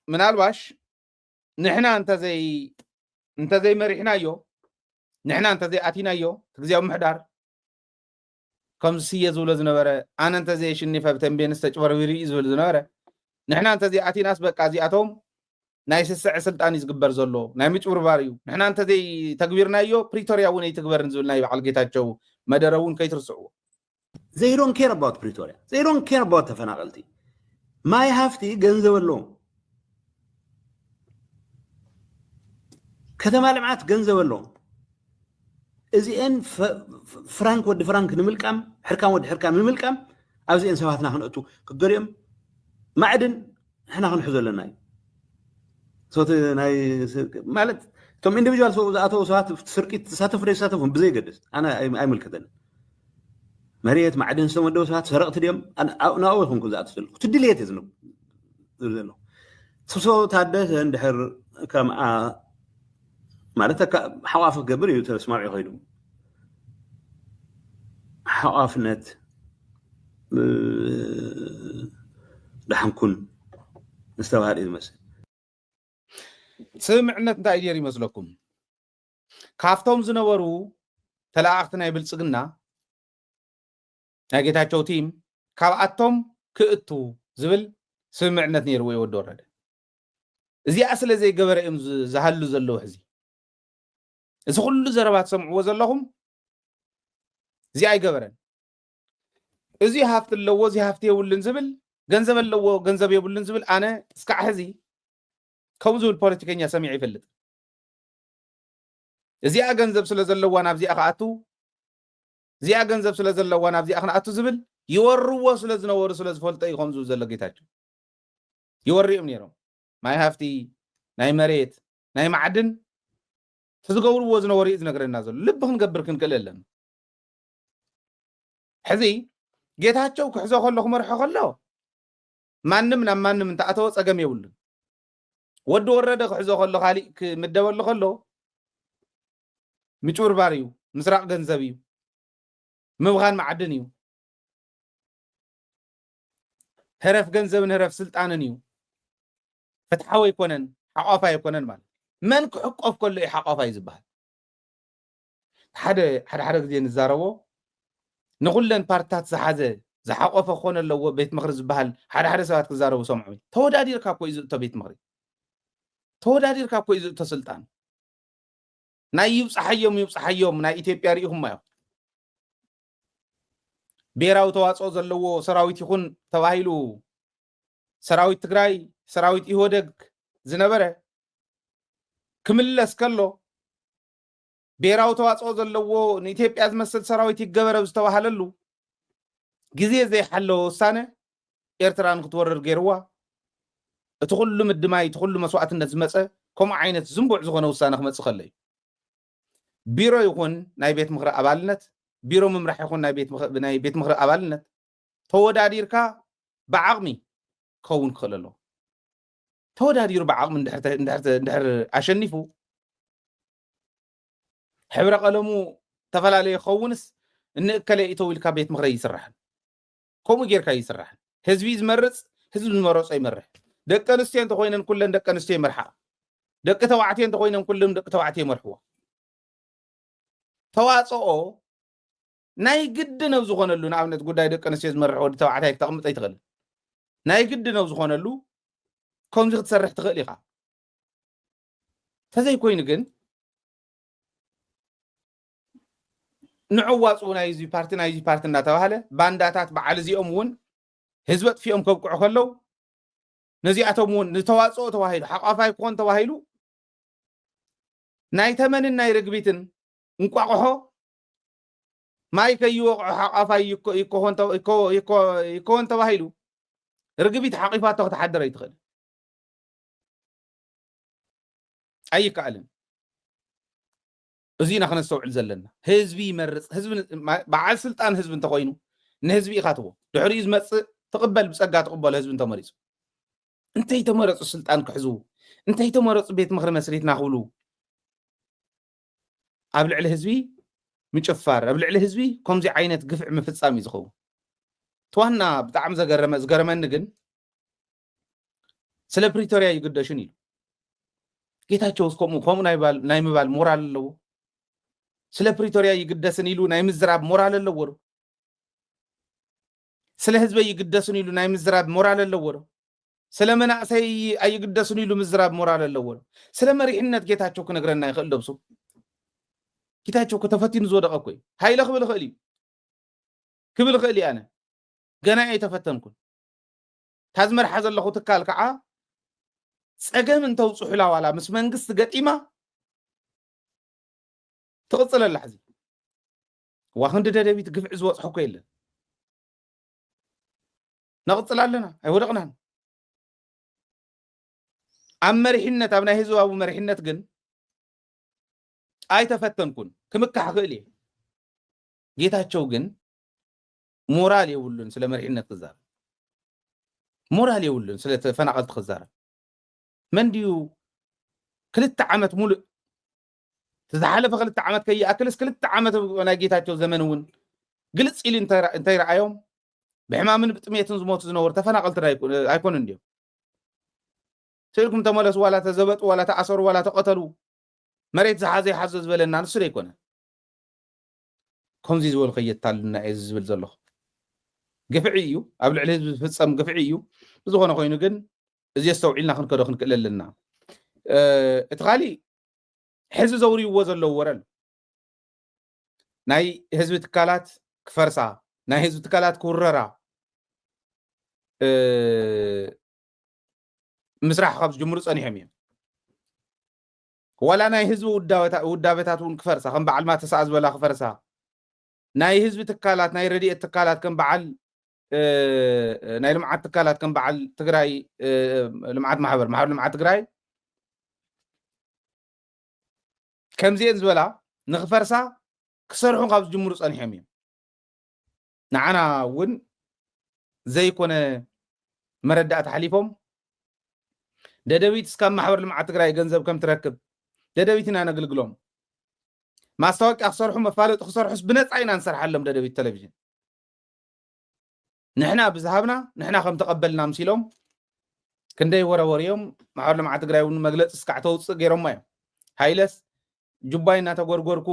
منالباش نحنا انت زي مريحنايو نحنا انت زي اتينايو تزيو محدار كم سي زول زنبره انا انت زي شنفه بتنبين استجبروري زول زنبره نحنا انت زي اتيناس بقى زياتهم ناي سسع سلطان يزغبر زلو ناي مچورباريو نحنا انت زي تغبيرنايو بريتوريا وني تغبرن زول ناي بحال ጌታቸው مدرون كيترسعو they don't care about Pretoria they don't care about ተፈናቀልቲ ማይ ሃፍቲ ገንዘበሎም ከተማ ልማት ገንዘበሎም እዚአን ፍራንክ ወዲ ፍራንክ ንምልቃም ሕርካም ወዲ ሕርካም ንምልቃም ኣብዚአን ሰባትና ክንእቱ ክገሪኦም ማዕድን احنا ክንሕዞ ኣለና ሶት ናይ ማለት ቶም ኢንዲቪጁዋል ሰው ሰዓት ስርቂት ተሳተፉ ተሳተፉ ብዘይ ገድስ انا አይመልከተን መሬት ማዕድን ሰመደው ሰዓት ሰረቅት ዲም ናው ይኹን ኩዛት ስል ትድልየት ዝኑ ዘኖ ሰው ታደሰ እንድሕር ከም ማለት حواف قبر يتسمع يخيدو حوافنت دحنكن مستوى المس سمعنت انت ايدير يመስለኩም ካፍቶም ዝነበሩ ተላእክትና ይብልጽግና ናጌታቸው ቲም ካብኣቶም ክእቱ ዝብል ስምዕነት ነይርዎ ይወዶ ወረደ እዚኣ ስለ ዘይገበረ እዮም ዝሃሉ ዘለው ሕዚ እዚ ኩሉ ዘረባት ሰምዕዎ ዘለኹም እዚ ኣይገበረን እዚ ሃፍት ኣለዎ እዚ ሃፍት የብሉን ዝብል ገንዘብ ኣለዎ ገንዘብ የብሉን ዝብል ኣነ እስካዕ ሕዚ ከምኡ ዝብል ፖለቲከኛ ሰሚዕ ይፈልጥ እዚኣ ገንዘብ ስለ ዘለዋ ናብዚኣ ከኣቱ እዚኣ ገንዘብ ስለ ዘለዋ ናብዚኣ ከኣቱ ዝብል ይወርዎ ስለ ዝነበሩ ስለ ዝፈልጠ እዩ ከምኡ ዝብል ዘሎ ጌታቸው ይወርዮም ነይሮም ማይ ሃፍቲ ናይ መሬት ናይ ማዕድን تزغورو وزن وريز نغرنا زل لب ክንገብር ክንክእል ኣለና ሕዚ ጌታቸው ክሕዞ ከለኹ መርሖ ከሎ ማንም ናብ ማንም እንተኣተወ ፀገም የብሉን ወዲ ወረደ ክሕዞ ከሎ ካሊእ ክምደበሉ ከሎ ምጭውርባር እዩ ምስራቅ ገንዘብ እዩ ምብኻን ማዕድን እዩ ህረፍ ገንዘብን ህረፍ ስልጣንን እዩ ፍትሓዊ ኣይኮነን ሓቋፋ ኣይኮነን ማለት من كحقف كل حقافه يزبال حدا غزي نزاربو نقولن بارتات زحازه زحقفه خونه لو بيت مخرج زبال حدا ساعات كزاربو سمعوا تودادير كاكو يزو تبيت مخرج تودادير كاكو يزو تسلطان ناي يبصحيوم ناي ኢትዮጵያ ሪኢኹም ማዮ ብሔራዊ ተዋጽኦ ዘለዎ ሰራዊት ይኹን ተባሂሉ ሰራዊት ትግራይ ሰራዊት ኢህወደግ ዝነበረ ክምለስ ከሎ ብሔራዊ ተዋጽኦ ዘለዎ ንኢትዮጵያ ዝመስል ሰራዊት ይገበረ ዝተባሃለሉ ግዜ ዘይሓለወ ውሳነ ኤርትራን ክትወርር ገይርዋ እቲ ኩሉ ምድማይ እቲ ኩሉ መስዋዕትነት ዝመፀ ከምኡ ዓይነት ዝንቡዕ ዝኾነ ውሳነ ክመፅእ ከሎ እዩ ቢሮ ይኹን ናይ ቤት ምክሪ ኣባልነት ቢሮ ምምራሕ ይኹን ናይ ቤት ምክሪ ኣባልነት ተወዳዲርካ ብዓቕሚ ክኸውን ክኽእል ኣለዎ ተወዳዲሩ بعقم اندحر اشنفو حبر قلمو تفلالي يخونس ان كلي يتويلكا بيت مخري يسرح كومو غيركا يسرح حزبي زمرص حزب زمرص يمرح دق انستي انت خوينن كلن دق انستي مرحا دق توعتي انت خوينن كلن دق توعتي مرحوا ተዋጽኦ ናይ ግድ ነው ዝኾነሉ ንኣብነት ጉዳይ ደቂ ኣንስትዮ ዝመርሕ ወዲ ተባዕታይ ክተቕምጥ ኣይትኽእል ናይ ግድ ነው ዝኾነሉ ከምዚ ክትሰርሕ ትኽእል ኢኻ ተዘይኮይኑ ግን ንዕዋፁ ናይዚ ፓርቲ እናተባሃለ ባንዳታት በዓል እዚኦም እውን ህዝቢ ጥፊኦም ከብቅዑ ከለው ነዚኣቶም እውን ንተዋፅኦ ተባሂሉ ሓቋፋይ ክኾን ተባሂሉ ናይ ተመንን ናይ ርግቢትን እንቋቑሖ ማይ ከይወቅዑ ሓቋፋይ ይኮን ተባሂሉ ርግቢት ሓቂፋቶ ክትሓደር ኣይትኽእል ኣይከኣልን እዚና ክነስተውዕል ዘለና ህዝቢ ይመርፅ ህዝቢ በዓል ስልጣን ህዝቢ እንተኮይኑ ንህዝቢ ኢኻትዎ ድሕሪኡ ዝመፅእ ተቕበል ብፀጋ ተቕበሎ ህዝቢ እንተመሪፁ እንታይ ተመረፁ ስልጣን ክሕዙ እንታይ ተመረፁ ቤት ምክሪ መስሪትና ክብሉ ኣብ ልዕሊ ህዝቢ ምጭፋር ኣብ ልዕሊ ህዝቢ ከምዚ ዓይነት ግፍዕ ምፍፃም እዩ ዝኸውን ተዋና ብጣዕሚ ዝገረመኒ ግን ስለ ፕሪቶሪያ ይግደሽን ኢሉ ጌታቸውስ ከምኡ ናይ ምባል ሞራል ኣለዎ ስለ ፕሪቶሪያ ይግደስን ኢሉ ናይ ምዝራብ ሞራል ኣለዎ ስለ ህዝበይ ይግደስን ኢሉ ናይ ምዝራብ ሞራል ኣለዎ ስለ መናእሰይ ኣይግደስን ኢሉ ምዝራብ ሞራል ኣለዎ ስለ መሪሕነት ጌታቸው ክነግረና ይኽእል ደብሱ ጌታቸው ከተፈቲኑ ዝወደቐ እኮ እዩ ሃይለ ክብል ክእል ኣነ ገና ኣይተፈተንኩን ታዝመርሓ ዘለኹ ትካል ከዓ ፀገም እንተውፅሑላ ዋላ ምስ መንግስቲ ገጢማ ትቕፅለላ ሕዚ ዋክንዲ ደደቢት ግፍዒ ዝወፅሑ እኮ የለን ነቕፅል ኣለና ኣይወደቕናን ኣብ መሪሕነት ኣብ ናይ ህዝባዊ መሪሕነት ግን ኣይተፈተንኩን ክምካሕ ክእል እየ ጌታቸው ግን ሞራል የብሉን ስለ መሪሕነት ክዛረብ ሞራል የብሉን ስለ ተፈናቐልቲ ክዛረብ መን ድዩ 2 ዓመት ሙሉእ ተዝሓለፈ 2 ዓመት ከይኣክልስ 2 ዓመት ናይ ጌታቸው ዘመን እውን ግልፅ ኢሉ እንታይ ረኣዮም ብሕማምን ብጥሜትን ዝሞቱ ዝነበሩ ተፈናቐልቲ ኣይኮኑን እንድዮም ስልኩም ተመለሱ ዋላ ተዘበጡ ዋላ ተኣሰሩ ዋላ ተቐተሉ መሬት ዝሓዘ ይሓዞ ዝበለና ንሱ ዘይኮነ ከምዚ ዝበሉ ከየታልና እየ ዝብል ዘለኹ ግፍዒ እዩ ኣብ ልዕሊ ህዝቢ ዝፍፀም ግፍዒ እዩ ብዝኾነ ኮይኑ ግን እዚ ኣስተውዒልና ክንከዶ ክንክእል ኣለና እቲ ካሊእ ሕዚ ዘውርይዎ ዘለዉ ወረል ናይ ህዝቢ ትካላት ክፈርሳ ናይ ህዝቢ ትካላት ክውረራ ምስራሕ ካብ ዝጅምሩ ፀኒሖም እዮም ዋላ ናይ ህዝቢ ውዳበታት እውን ክፈርሳ ከም በዓል ማተሳኣ ዝበላ ክፈርሳ ናይ ህዝቢ ትካላት ናይ ረድኤት ትካላት ከም በዓል ናይ ልምዓት ትካላት ከም በዓል ትግራይ ልምዓት ማሕበር ልምዓት ትግራይ ከምዚአን ዝበላ ንክፈርሳ ክሰርሑ ካብ ዝጅምሩ ፀኒሖም እዮም ንዓና እውን ዘይኮነ መረዳእቲ ሓሊፎም ደደቢት እስካብ ማሕበር ልምዓት ትግራይ ገንዘብ ከም ትረክብ ደደቢት ኢና ነግልግሎም ማስታወቂያ ክሰርሑ መፋለጢ ክሰርሑስ ብነፃ ኢና ንሰርሓሎም ደደቢት ቴሌቪዥን ንሕና ብዝሃብና ንሕና ከም ተቐበልና ምሲሎም ክንደይ ወረወርዮም ማሕበር ልምዓት ትግራይ እውን መግለፂ እስካዕ ተውፅእ ገይሮማ እዮም ሃይለስ ጁባይ እናተጎርጎርኩ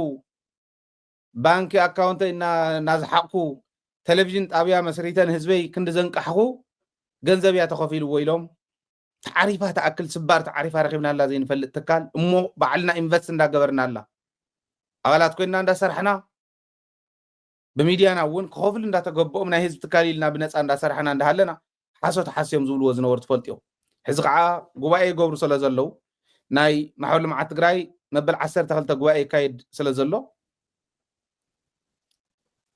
ባንኪ ኣካውንተይ እናዝሓቕኩ ቴሌቪዥን ጣብያ መስሪተን ህዝበይ ክንዲ ዘንቃሕኹ ገንዘብ እያ ተኸፊልዎ ኢሎም ታሪፋ ተኣክል ስባር ታሪፋ ረኺብናላ ዘይንፈልጥ ትካል እሞ ባዕልና ኢንቨስት እንዳገበርና ኣላ ኣባላት ኮይና እንዳሰርሕና ብሚድያና እውን ክኸፍሉ እንዳተገበኦም ናይ ህዝቢ ትካል ኢልና ብነፃ እንዳሰርሕና እንዳሃለና ሓሶት ሓስዮም ዝብልዎ ዝነበሩ ትፈልጥዮም ሕዚ ከዓ ጉባኤ ይገብሩ ስለ ዘለው ናይ ማሕበር ልምዓት ትግራይ መበል 12 ጉባኤ ይካየድ ስለ ዘሎ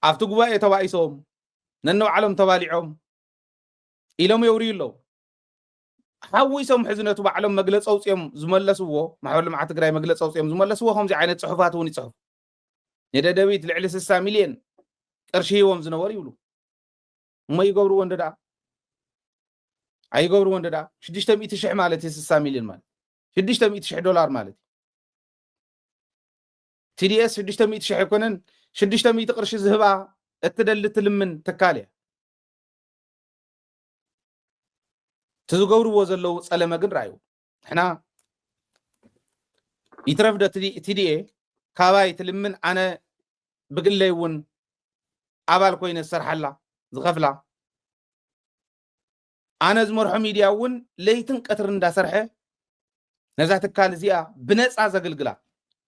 ኣብቲ ጉባኤ ተባኢሶም ነንባዕሎም ተባሊዖም ኢሎም የውርዩ ኣለው ሓዊሶም ሕዚ ነቱ ባዕሎም መግለፂ ኣውፅኦም ዝመለስዎ ማሕበር ልምዓት ትግራይ መግለፂ ኣውፅኦም ዝመለስዎ ከምዚ ዓይነት ፅሑፋት እውን ይፅሑፍ ንደደቢት ልዕሊ 60 ሚልዮን ቅርሺ ሂቦም ዝነበሩ ይብሉ እሞ ይገብርዎ እንደዳ ኣይገብርዎ እንደዳ 600,000 ማለት 60 ሚልዮን ማለት 600,000 ዶላር ማለት TDS 600,000 ይኮነን 600 ቅርሺ ዝህባ እትደሊ ትልምን ትካል እያ ትዝገብርዎ ዘለው ፀለመ ግን ራእዩ ንሕና ይትረፍደ TDA ካባይ ትልምን ኣነ ብግለይ እውን ኣባል ኮይነ ዝሰርሓላ ዝኸፍላ ኣነ ዝመርሖ ሚድያ እውን ለይትን ቀትርን እንዳሰርሐ ነዛ ትካል እዚኣ ብነፃ ዘገልግላ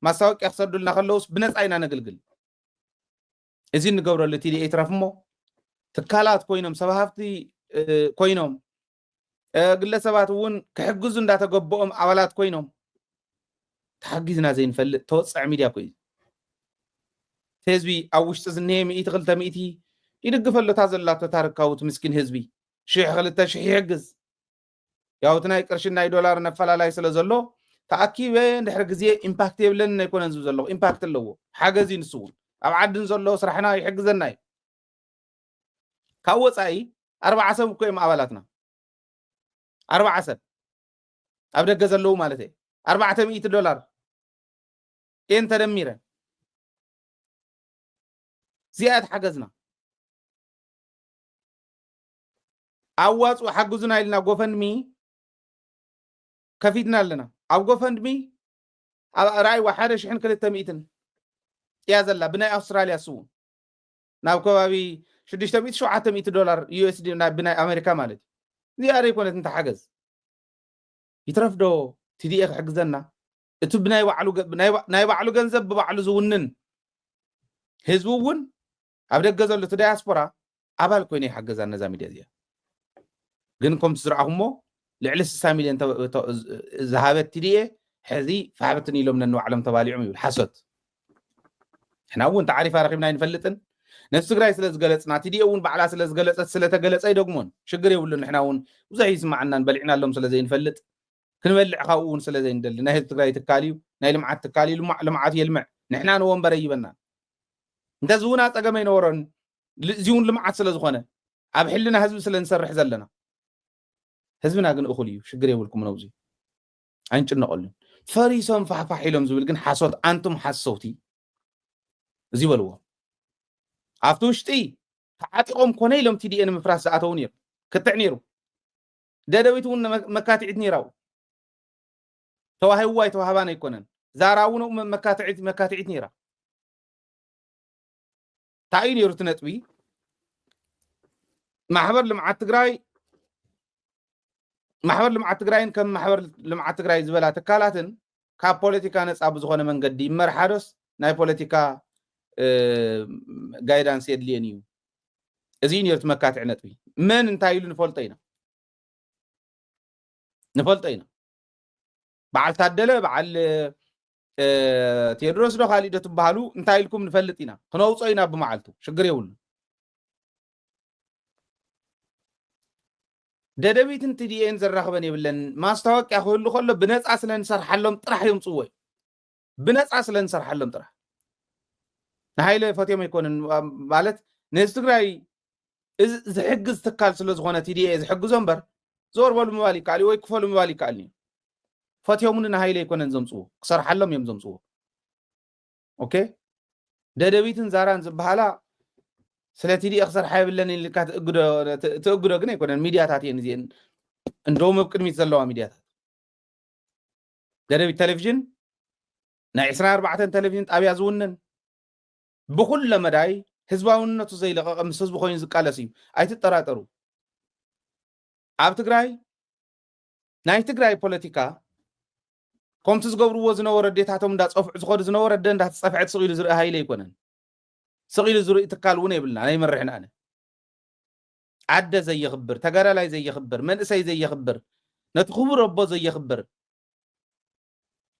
ማስታወቂያ ክሰዱልና ከለውስ ብነፃ ኢና ነገልግል እዚ ንገብረሉ TDA ይትረፍ እሞ ትካላት ኮይኖም ሰባሃብቲ ኮይኖም ግለሰባት እውን ክሕግዙ እንዳተገበኦም ኣባላት ኮይኖም ተሓጊዝና ዘይንፈልጥ ተወፅዕ ሚድያ ኮይኑ ህዝቢ ኣብ ውሽጢ ዝኒሄ 100-200 ይድግፈለታ ዘላቶ ታሪካዊት ምስኪን ህዝቢ 1,000-2,000 ይሕግዝ ያው እቲ ናይ ቅርሺ ናይ ዶላር ነፈላላይ ስለ ዘሎ ተኣኪበ እንድሕሪ ግዜ ኢምፓክት የብለን ኣይኮነን ዝብል ዘለዎ ኢምፓክት ኣለዎ ሓገዝ ንሱ እውን ኣብ ዓድን ዘሎ ስራሕና ይሕግዘና እዩ ካብ ወፃኢ 40 ሰብ እኮ እዮም ኣባላትና 40 ሰብ ኣብ ደገ ዘለው ማለት እዩ $400 እን ተደሚረ زياد حجزنا أواص وحجزنا إلنا قفن مي كفيتنا لنا أو فندمي رأي واحد شحن كل التميتن يا زلا بناء أستراليا سون ناو كوابي شديش تميت شو $100 USD بناء أمريكا مالتي دي أري كونت أنت حجز يترفدو تدي حجزنا اتو بناي وعلو جنزب ببعلو زونن هزوون أبدأ جزء لتدياسبورا أبال كوني حجزنا زاميديا دي جنكم تزرعهمو لعلس 6 مليون ذهبت تدي هذه فعبتني لهم من علم تباليعهم الحسد احنا اول تعريف رقمنا نفلتن نفس غراي سلاز غلصنا تدي اون بعلا سلاز غلصت سلتغلص اي دغمون شجر يولن احنا اون وزي يسمعنا نبلعنا لهم سلازي نفلت كنبلع خاون سلازي ندل نهي تغراي تكاليو ناي لمعات تكالي لمعات يلمع نحنا نومبر يبنا انت زونا طقمي نورن زيون لمعات سلازخونه اب حلنا حزب سلنسرح زلنا حزبنا كن اخليو شجر يولكم نوزي أنشنقولن فريسون فحفحيلهم زبل جن حسود أنتم حسوتي زي بلوه عفتوشتي حاتقهم كونيلهم تدي أنا مفرس أتونير كتعنيرو دادويتون مكاتعد نيراو توهاي واي توهابان يكونن زاراون مكاتعد نيرا تاين يرتنتبي محبر لمعات تجراي محور لمعات تግራይን ከም محور لمعات تግራይ ዝበላ ተካላትን ካብ ፖለቲካ ነፃ ብዝኾነ መንገዲ መርሓዶስ ናይ ፖለቲካ ጋይዳንስ የድልየን እዩ እዚ ነርት መካትዕ ነጥቢ መን እንታይ ኢሉ ንፈልጦ ኢና በዓል ታደለ በዓል ቴዎድሮስ ዶ ካሊዶ ትበሃሉ እንታይ ኢልኩም ንፈልጥ ኢና ክነውጾ ኢና ብመዓልቱ ሽግር የብሉ ደደቢትን ትዲኤን ዘራኽበን ይብለን ማስታወቂያ ሁሉ ሁሉ በነፃ ስለንሰርሐሎም ጥራሕ ይምጽወይ በነፃ ስለንሰርሐሎም ጥራሕ ናይለ ፈትዮም ይኮንን ማለት ንትግራይ ዝሕግዝ ትካል ስለ ዝኾነ ትዲኤ ዝሕግዞ እምበር ዞርበሉ ምባል ይካል ወይ ክፈሉ ምባል ይካል ፈትዮምን ናይለ ይኮነን ዘምጽዎ ክሰርሐሎም እዮም ዘምጽዎ ኦኬ ደደቢትን ዛራን ዝበሃላ ስለትዲ እክሰር ሓይብለን ልካት ትእግዶ ግን አይኮነን ሚዲያታት የንዚን እንደውም ቅድሚት ዘለዋ ሚዲያታት ደደቢት ቴሌቪዥን ናይ 24 ቴሌቪዥን ጣብያ ዝውነን ብኩل መዳይ ህዝባውነቱ ዘይለቀቀ ምስ ህዝቡ ኮይኑ ዝቃለስ እዩ ኣይትጠራጠሩ ኣብ ትግራይ ናይ ትግራይ ፖለቲካ ከምቲ ዝገብርዎ ዝነበረ ዴታቶም እንዳጸፍዑ ዝኸዱ ዝነበረ እንዳተጸፍዐት ስቂሉ ዝርኢ ሃይለ ይኮነን سقيل زرق تكالونه يبلنا أنا مرحنا أنا عدى زي يخبر تجارة لا زي يخبر من إسي زي يخبر نتخبر ربو زي يخبر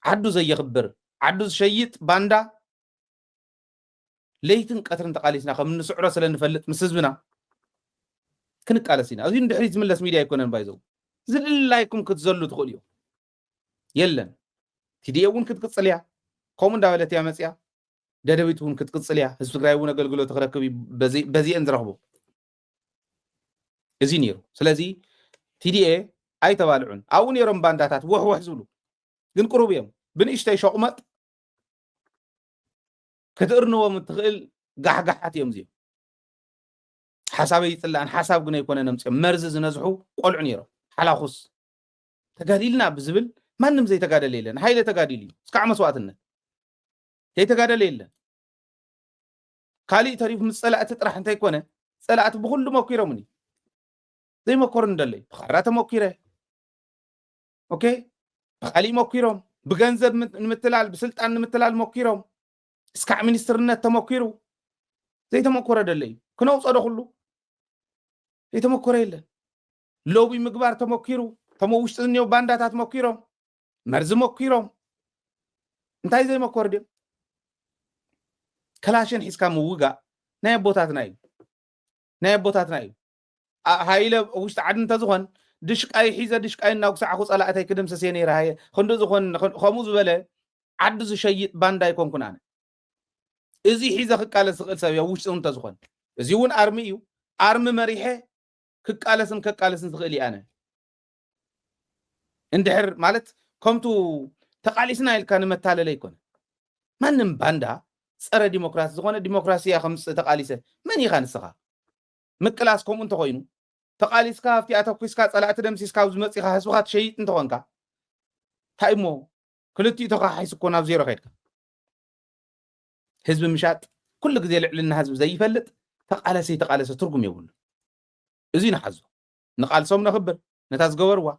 عدو زي يخبر عدو شيء باندا ليتن قطرن تقاليسنا خم من سعره سلن فلت مسزبنا كنك قالسينا أزين دحريز من لس ميديا يكونن بايزو زل لايكم كتزلو تخوليو يلن تديون كتقصليا قومن داولت يا مسيا ددويتون كتقصليا ህዝብ ትግራይ ውን አገልግሎት ተረከቢ በዚ እንዝረኽቦ እዚ ነይሩ ስለዚ ቲዲኤ ኣይተባልዑን አውን የሮም ባንዳታት ወህወህ ዝብሉ ግን ቅሩብ እዮም ብንእሽተይ ሸቁመጥ ክትእርንዎም ትኽእል ጋሕጋሓት እዮም እዚኦም ሓሳበይ ይፅላን ሓሳብ ግን ኣይኮነን ምፅኦም መርዚ ዝነዝሑ ቆልዑ ነይሮም ሓላኹስ ተጋዲልና ብዝብል ማንም ዘይተጋደለ የለን ሃይለ ተጋዲሉ እስካዕ መስዋዕትነት يتقادل إلا كالي تريف مسألة تطرح انت يكونه سألة بكل موكيرة مني زي ما كورن دلي بخارات موكيرة اوكي بخالي موكيرهم بغنزب نمتلال بسلطان نمتلال موكيرهم اسكع منسترنت تموكيرو زي تموكورة دلي كنا وصادو كله زي تموكورة إلا لوبي مقبار تموكيرو تموشتنيو بانداتات موكيرهم مرز موكيرهم انتاي زي ما كوردي كلاشن حسكا موغا ناي بوتات ناي هايله وشت عدن تزخون دشقاي حيزه دشقاي ناوكس اخو صلاتاي كدم سسيني راهي خندو زخون خموز بله عدز شيط بانداي كونكون انا ازي حيزه خقاله سقل سبيا وشت انت زخون ازيون ارميو ارم مريحه كقالسن سقلي انا اندحر مالت كمتو تقاليسنا الكان متالله يكون منم باندا صره ديمقراسي زغونه ديمقراسيا خمس تقاليسه من يخانسخا مقلاسكم انت خوينو تقاليسكا افتي اتوكسكا صلات دمسيسكا زمصيخا حسبخات شيط انت هونكا تايمو كلتي تخاحيس كون اب زيرو خيدك حزب مشاط كل غزي لعلنا حزب زي يفلط تقالسي ترغم يقول ازي نحزو نقالسوم نخبر نتاز غبروا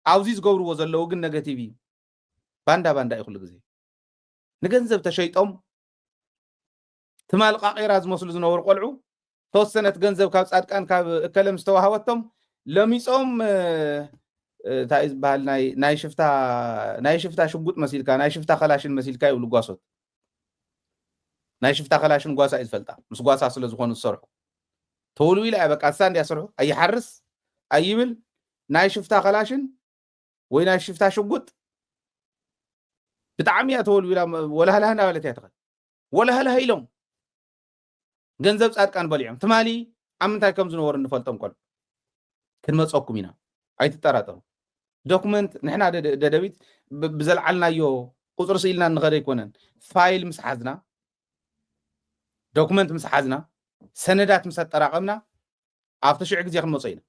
اوزي زغبروا زلو ግን ኔጌቲቭ ባንዳ ይخل غزي ንገንዘብ ተሸይጦም ትማል ቃቂራ ዝመስሉ ዝነበሩ ቆልዑ ተወሰነት ገንዘብ ካብ ጻድቃን ካብ እከለም ዝተዋሃወቶም ለሚጾም ታይዝ ባህል ናይ ሽፍታ ሽጉጥ መሲልካ ናይ ሽፍታ خلاشን መሲልካ ይብሉ ጓሶት ናይ ሽፍታ خلاشን ጓሳ ይፈልጣ ምስ ጓሳ ስለ ዝኾኑ ዝሰርሑ ተውሉ ኢላ በቃ ሳንድ ያሰርሑ አይሐርስ አይብል ናይ ሽፍታ خلاشን ወይ ናይ ሽፍታ ሽጉጥ ብጣዕሚ ያተውሉ ኢላ ወላህላህና ማለት ያተኸ ወላህላህ ኢሎም ገንዘብ ጻድቃን በልዑም ትማሊ አምንታይ ከም ዝነበሩ እንፈልጦም ቆል ክንመጽኩም ኢና አይትጠራጠሩ ዶክመንት ንሕና ደደቢት ብዘልዓልናዮ ቁጽር ስኢልና ንኸደ ይኮነን ፋይል ምስሓዝና ዶክመንት ምስሓዝና ሰነዳት ምሰጠራቀምና ኣብቲ ሽዕ ግዜ ክንመጽ ኢና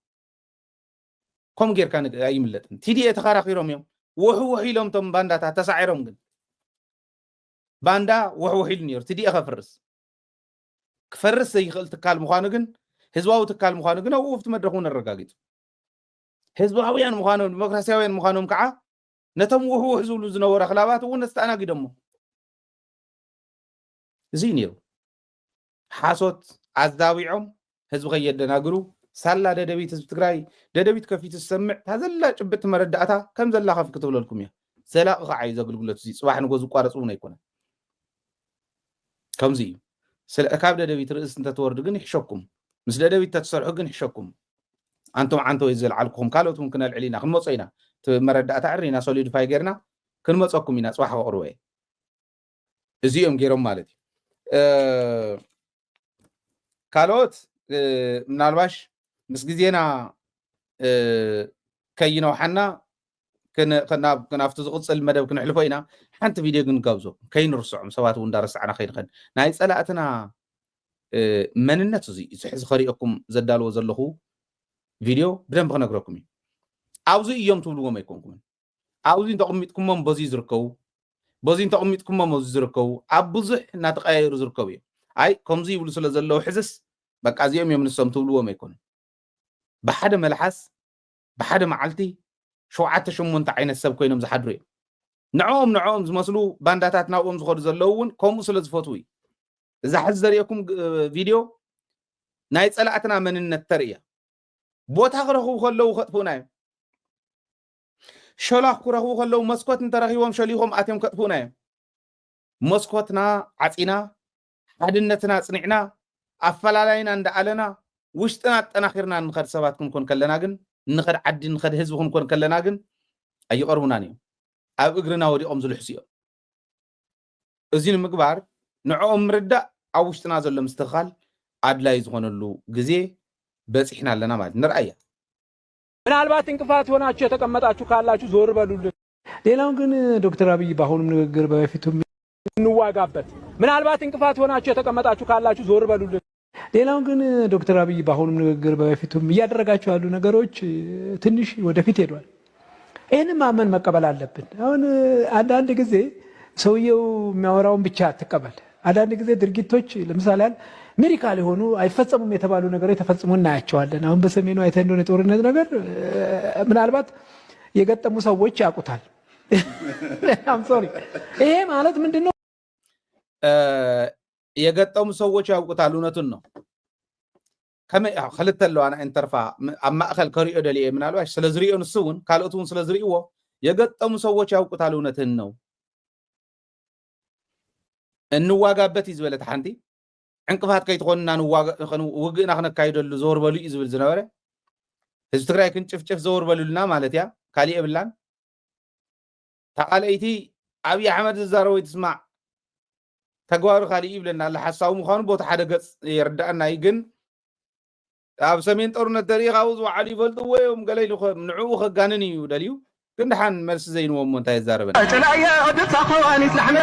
ከም ጌርካ ኣይምለጥን ቲዲኤ ተኸራኺሮም እዮም وحو ኢሎም ቶም ባንዳታት ተሳዒሮም ግን ባንዳ وحو ኢሉ ነይሩ ቲዲኤ ክፈርስ ዘይኽእል ትካል ምዃኑ ግን ህዝባዊ ትካል ምዃኑ ግን ወፍት መድረኹ ነረጋግጡ ህዝባውያን ምዃኖም ዲሞክራሲያውያን ምዃኖም ከዓ ነቶም وحو ዝብሉ ዝነበረ ክላባት እውን ኣስተኣናጊዶሞ እዚ ነይሩ ሓሶት ኣዛዊዖም ህዝቢ ከየደናግሩ ሳላ ደደቢት ህዝብ ትግራይ ደደቢት ከፊት ዝሰምዕ ታዘላ ጭብጥ መረዳእታ ከም ዘላ ከፍ ክትብለልኩም እያ ዘላቕ ኸዓይ ዘገልግሎት እዚ ጽባሕ ንጎ ዝቋረጽ እውን ኣይኮነን ከምዚ እዩ ስለ ካብ ደደቢት ርእስ እንተትወርድ ግን ይሕሸኩም ምስ ደደቢት ተሰርሑ ግን ይሕሸኩም አንቶም አንቶ ይዘልዓልኩም ካልኦት ምን ክነልዕሊና ክንመጽ ኢና መረዳእታ ዕሪና ሶሊዲፋይ ጌርና ክንመጽኩም ኢና ጽባሕ ቅርወ እዚኦም ጌሮም ማለት እዩ ካልኦት ምናልባሽ ምስ ግዜና ከይነው ሓና ከናፍቱ ዝቕጽል መደብ ክንሕልፎ ኢና ሓንቲ ቪድዮ ግን ጋብዞ ከይንርስዖም ሰባት እውን እንዳረስዓና ከይንኸን ናይ ጸላእትና መንነት እዚ ዝሕዚ ኸሪአኩም ዘዳልዎ ዘለኹ ቪድዮ ብደንብ ክነግረኩም እዩ ኣብዚ እዮም ትብልዎም ኣይኮንኩምን ኣብዚ እንተቐሚጥኩሞም በዚ ዝርከቡ በዚ እንተቐሚጥኩሞም ኣብዚ ዝርከቡ ኣብ ብዙሕ እናተቀያየሩ ዝርከቡ እዮም ኣይ ከምዚ ይብሉ ስለ ዘለዉ ሕዝስ በቃ እዚኦም እዮም ንሶም ትብልዎም ኣይኮኑን بحد ملحس بحد معلتي شوعات شمونت عين السب كوينهم زحدري نعوم زمسلو بانداتات ناوم زخور زلون كومو سل زفوتوي اذا حزريكم فيديو ناي صلاتنا من النتريه بوتا خرخو خلو خطفونا شلاخ كرخو خلو مسكوت انترخيهم شليهم اتيم كطفونا مسكوتنا عصينا حدنتنا صنعنا افلالاينا اندعلنا وشتنا تناخرنا نخد سباتكم كون كلنا جن نخد عد نخد حزبكم كون كلنا جن أي قربنا نيم أب إجرنا ودي أمزل حسيا أزين مقبار نعوم ردة أو وشتنا زل مستقال عد لا يزغن له جزء بس إحنا لنا ما نرأيه من البات إنكفات هنا أشياء تكمل أشوف كلا أشوف زور بالول ሌላው ግን ዶክተር አብይ ባሁን ንግግር በፊቱም እንዋጋበት من البات إنكفات هنا أشياء تكمل أشوف كلا أشوف زور بالول ሌላው ግን ዶክተር አብይ ባሁን ንግግር በፊቱም ያደረጋቸው ያሉ ነገሮች ትንሽ ወደፊት ሄዷል ይሄን ማመን መቀበል አለብን አሁን አንዳንድ ጊዜ ሰውየው የሚያወራውን ብቻ ተቀበል አንዳንድ ጊዜ ድርጊቶች ለምሳሌ ሚራክል ሆኑ አይፈጸሙም የተባሉ ነገሮች ተፈጽሞ እናያቸዋለን አሁን በሰሜኑ አይተ እንደሆነ ጦርነት ነገር ምናልባት የገጠሙ ሰዎች ያቁታል I'm sorry ይሄ ማለት ምንድነው የገጠሙ ሰዎች ያውቁታል እውነቱን ነው ከመ خلتለው አና ኢንተርፋ አማእከል ከሪኦ ደሊኤ ምናልባሽ ስለዝሪኦ ንስውን ካልኦቱን ስለዝሪኦ የገጠሙ ሰዎች ያውቁታል እውነቱን ነው እንዋጋበት ይዝበለት ሓንቲ ዕንቅፋት ከይትኾንና ውግእና ክነካይደሉ ዘወር በሉ ይዝብል ዝነበረ ህዝቢ ትግራይ ክንጭፍጭፍ ዘወር በሉልና ማለት ያ ካሊእ ብላን ተቃለይቲ አብይ አሕመድ ዝዛረበ ይትስማዕ ተግባሩ ካሊእ ይብለና አለ ሐሳቡ ምዃኑ ቦታ ሓደ ገጽ ይርዳእና ይግን ኣብ ሰሜን ጦርነት ደሪኻው ዝዋዓሉ ይፈልጥዎ እዮም ገለ ኢሉ ንዕኡ ከጋንን እዩ ደልዩ ግን ድሓን መልሲ ዘይንዎም እንታይ ይዛረበና ጥላየ ወድታ ኸዋኒት ለሕመ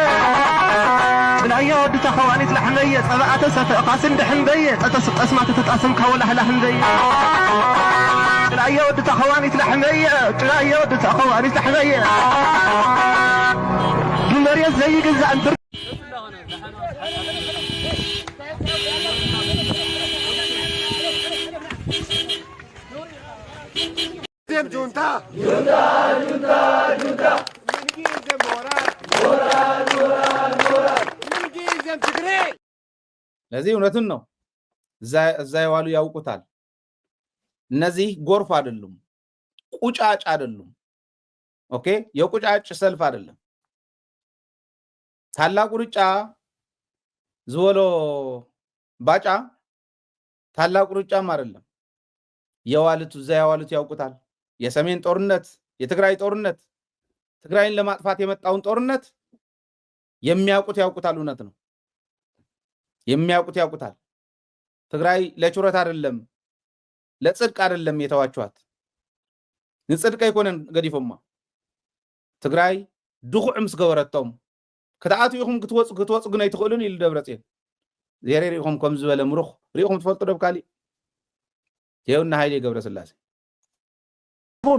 ጥላየ ወድታ ኸዋኒት ለሕመ ፀባኣተ ሰፈእ ኻስን ድሕን በየ ጠስማ ተተጣስም ካወላህላህን በየ تلاقي ود تخواني تلحمية تلاقي ود تخواني تلحمية مريم زي جزء عن جونتا ለዚህ እውነቱን ነው እዛ የዋሉ ያውቁታል እነዚህ ጎርፍ አይደሉም ቁጫጭ አይደሉም ኦኬ የቁጫጭ ሰልፍ አይደለም ታላቁ ሩጫ ዝወሎ ባጫ ታላቁ ሩጫም አይደለም የዋሉት እዛ የዋሉት ያውቁታል የሰሜን ጦርነት የትግራይ ጦርነት ትግራይን ለማጥፋት የመጣውን ጦርነት የሚያውቁት ያውቁታል እውነት ነው የሚያውቁት ያውቁታል ትግራይ ለቹረት አይደለም ለጽድቅ አይደለም የተዋቸዋት ንጽድቅ አይኮነን ገዲፎማ ትግራይ ድኹዕ ምስ ገበረቶም ከተአቱይኹም ክትወጽ ግን አይትኽእሉን ኢሉ ደብረጽዮን ዘሬሪኹም ከም ዝበለ ምሩኽ ሪኹም ትፈልጡ ደብካሊ ይኸውና ኃይሌ ገብረስላሴ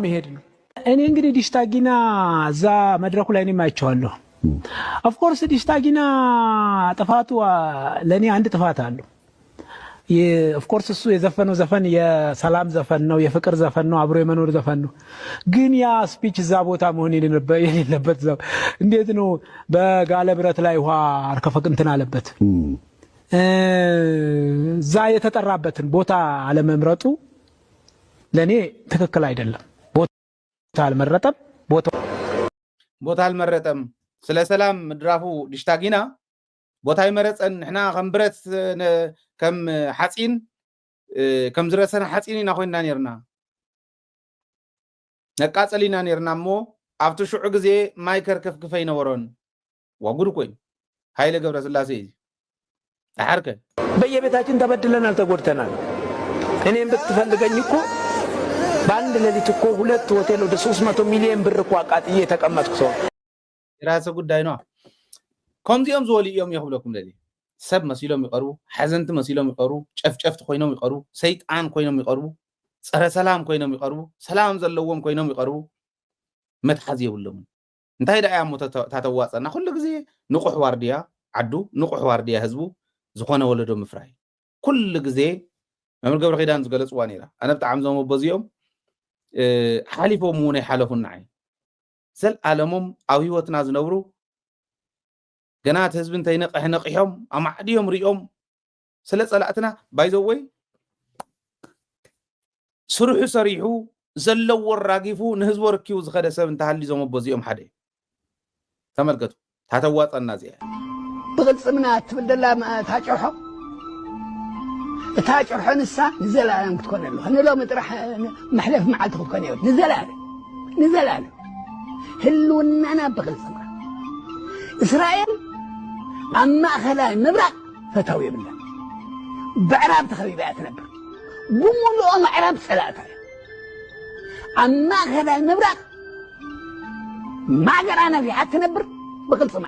መሄድ ነው እኔ እንግዲህ ዲሽታጊና እዛ መድረኩ ላይ ነው ማይቻለሁ ኦፍ ኮርስ ዲሽታጊና ጥፋቱ ለኔ አንድ ጥፋት አለው ኦፍ ኮርስ እሱ የዘፈነው ዘፈን የሰላም ዘፈን ነው የፍቅር ዘፈን ነው አብሮ የመኖር ዘፈን ነው ግን ያ ስፒች እዛ ቦታ መሆን የሌለበት ዘው እንዴት ነው በጋለ ብረት ላይ ውሃ አርከፈቅንትን አለበት እዛ የተጠራበትን ቦታ አለመምረጡ ለኔ ትክክል አይደለም ቦታ አልመረጠም ስለ ሰላም ምድራፉ ዲሽታጊና ቦታ ይመረፀን ንሕና ከም ብረት ከም ሓፂን ከም ዝረሰነ ሓፂን ኢና ኮይንና ነርና ነቃፀሊና ነርና እሞ ኣብቲ ሽዑ ግዜ ማይ ከርከፍክፈ ይነበሮን ዋጉድ ኮይኑ ኃይለ ገብረስላሴ አሐርከ በየቤታችን ተበድለናል ተጎድተናል እኔም ብትፈልገኝ እኮ በአንድ ሌሊት እኮ ሁለት ሆቴል ወደ 300 ሚሊዮን ብር እኮ አቃጥዬ የተቀመጥኩ ሰው የራሰ ጉዳይ ነው ከምዚኦም ዝወሉ እዮም ይኽብለኩም ለሊ ሰብ መሲሎም ይቀርቡ ሓዘንቲ መሲሎም ይቀርቡ ጨፍጨፍቲ ኮይኖም ይቀርቡ ሰይጣን ኮይኖም ይቀርቡ ፀረ ሰላም ኮይኖም ይቀርቡ ሰላም ዘለዎም ኮይኖም ይቀርቡ መትሓዝ የብሎም እንታይ ዳያ ሞ ታተዋፀና ኩሉ ግዜ ንቁሕ ዋርድያ ዓዱ ንቁሕ ዋርድያ ህዝቡ ዝኾነ ወለዶ ምፍራይ ኩሉ ግዜ መምህር ገብረ ኪዳን ዝገለጽዋ ነይራ ኣነ ብጣዕሚ ዞም በዚኦም ሓሊፎም እውን ይሓለፉና ዓይ ዘለዓለሞም ኣብ ህይወትና ዝነብሩ ገናት ህዝብ እንተይነቅሕ ነቂሖም ኣማዕድዮም ሪኦም ስለ ፀላእትና ባይዘወይ ስሩሑ ሰሪሑ ዘለዎ ራጊፉ ንህዝቦ ርኪቡ ዝኸደ ሰብ እንተሃሊ ዞም በዚኦም ሓደ ተመልከቱ ታተዋፀና እዚኣ ብቅልፅምና ትብል ደላ ታጭርሖ እታ ጭርሖ ንሳ ንዘላለም ክትኮን ኣለኹ ንሎሚ ጥራሕ መሕለፊ መዓልቲ ክትኮን እዮ ንዘላለም ህልውናና ብቅልፅምና እስራኤል ኣብ ማእኸላይ ምብራቅ ፈታዊ የብላ ብዕራብ ተኸቢባ እያ ትነብር ብምሉኦ ምዕራብ ፀላእታ እያ ኣብ ማእኸላይ ምብራቅ ማዕገራ ነፊሓ ትነብር ብቅልፅማ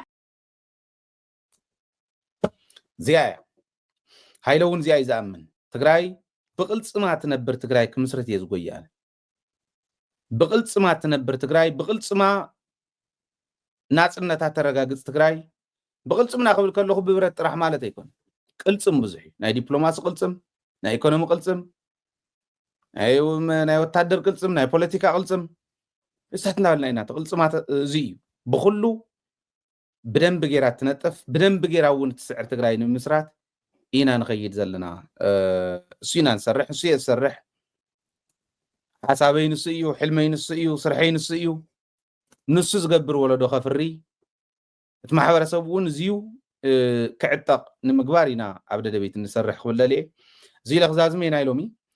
زيايا هايلون زياي زامن تግራይ بقلصما تنبر تግራይ كمسرت يزغويال بقلصما تنبر تግራይ بقلصما ناصنتا ترغاغص تግራይ بقلصمنا قبل كلخو ببرت طرح ማለት አይኮን ቅልጽም ብዙሕ ናይ ዲፕሎማሲ ቅልጽም ናይ ኢኮኖሚ ቅልጽም ናይ ወታደር ቅልጽም ናይ ፖለቲካ ቅልጽም እሳትናልና ኢና ቅልጽማ እዚዩ بخሉ بدنب جيرات تنطف بدنب جيراون تسعر تግራይ ንምስራት ኢና ንኸይድ ዘለና ሲና ንሰርሕ ሲየ ዝሰርሕ ሓሳበይ ንሱ እዩ ሕልመይ ንሱ እዩ ስርሐይ ንሱ እዩ ንሱ ዝገብር ወለዶ ኸፍሪ እቲ ማሕበረሰብ እውን እዚዩ ክዕጠቕ ንምግባር ኢና ኣብ ደደቤት ንሰርሕ ክብለልየ እዚ ለኽዛዝመ ኢና ኢሎሚ